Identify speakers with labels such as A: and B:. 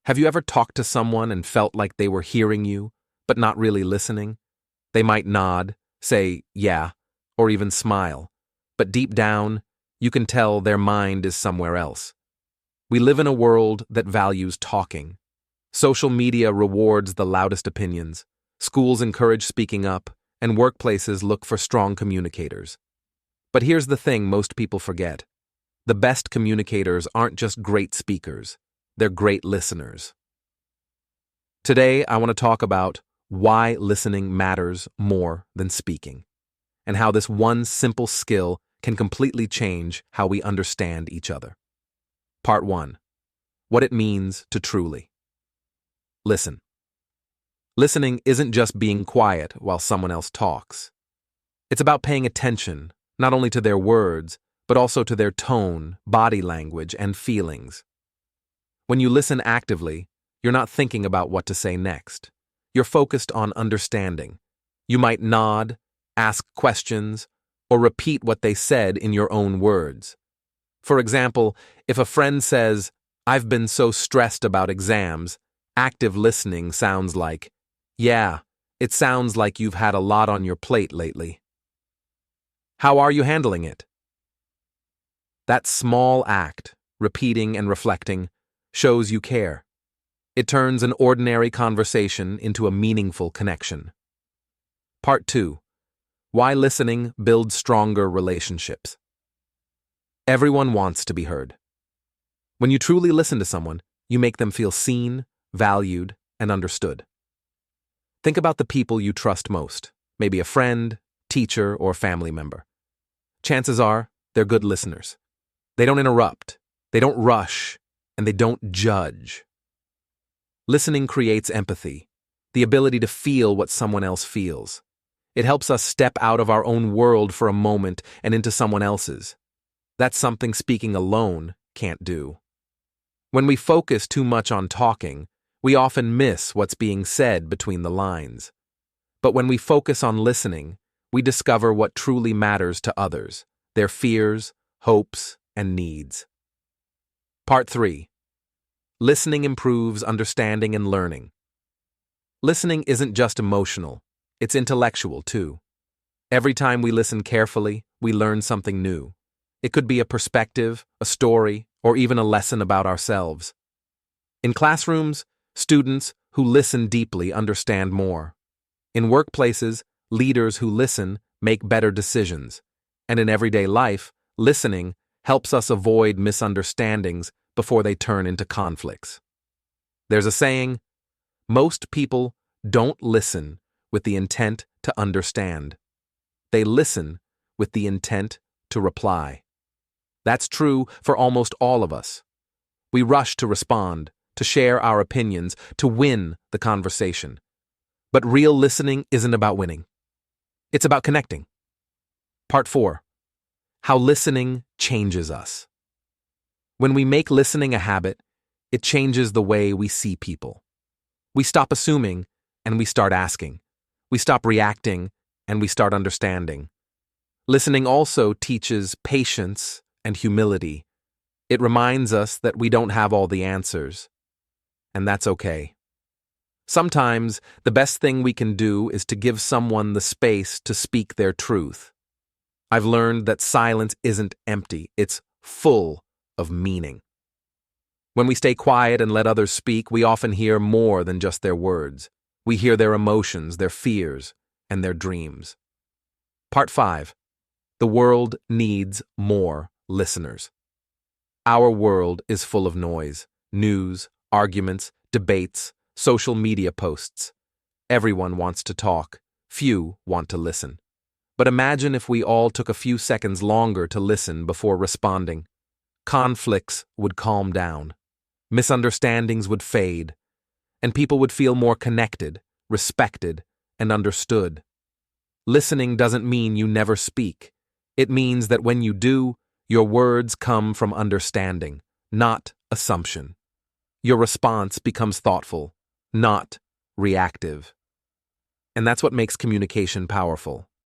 A: Have you ever talked to someone and felt like they were hearing you, but not really listening? They might nod, say, yeah, or even smile, but deep down, you can tell their mind is somewhere else. We live in a world that values talking. Social media rewards the loudest opinions, schools encourage speaking up, and workplaces look for strong communicators. But here's the thing most people forget. The best communicators aren't just great speakers, they're great listeners. Today, I want to talk about why listening matters more than speaking, and how this one simple skill can completely change how we understand each other. Part 1. What it means to truly listen. Listening isn't just being quiet while someone else talks. It's about paying attention, not only to their words, but also to their tone, body language, and feelings. When you listen actively, you're not thinking about what to say next. You're focused on understanding. You might nod, ask questions, or repeat what they said in your own words. For example, if a friend says, "I've been so stressed about exams," active listening sounds like, "Yeah, it sounds like you've had a lot on your plate lately. How are you handling it?" That small act, repeating and reflecting, shows you care. It turns an ordinary conversation into a meaningful connection. Part 2. Why listening builds stronger relationships. Everyone wants to be heard. When you truly listen to someone, you make them feel seen, valued, and understood. Think about the people you trust most, maybe a friend, teacher, or family member. Chances are, they're good listeners. They don't interrupt, they don't rush, and they don't judge. Listening creates empathy, the ability to feel what someone else feels. It helps us step out of our own world for a moment and into someone else's. That's something speaking alone can't do. When we focus too much on talking, we often miss what's being said between the lines. But when we focus on listening, we discover what truly matters to others, their fears, hopes, and needs. Part 3. Listening improves understanding and learning. Listening isn't just emotional, it's intellectual too. Every time we listen carefully, we learn something new. It could be a perspective, a story, or even a lesson about ourselves. In classrooms, students who listen deeply understand more. In workplaces, leaders who listen make better decisions. And in everyday life, listening helps us avoid misunderstandings before they turn into conflicts. There's a saying, most people don't listen with the intent to understand. They listen with the intent to reply. That's true for almost all of us. We rush to respond, to share our opinions, to win the conversation. But real listening isn't about winning. It's about connecting. Part 4. How listening changes us. When we make listening a habit, it changes the way we see people. We stop assuming and we start asking. We stop reacting and we start understanding. Listening also teaches patience and humility. It reminds us that we don't have all the answers, and that's okay. Sometimes the best thing we can do is to give someone the space to speak their truth. I've learned that silence isn't empty, it's full of meaning. When we stay quiet and let others speak, we often hear more than just their words. We hear their emotions, their fears, and their dreams. Part 5. The world needs more listeners. Our world is full of noise, news, arguments, debates, social media posts. Everyone wants to talk. Few want to listen. But imagine if we all took a few seconds longer to listen before responding. Conflicts would calm down. Misunderstandings would fade. And people would feel more connected, respected, and understood. Listening doesn't mean you never speak. It means that when you do, your words come from understanding, not assumption. Your response becomes thoughtful, not reactive. And that's what makes communication powerful.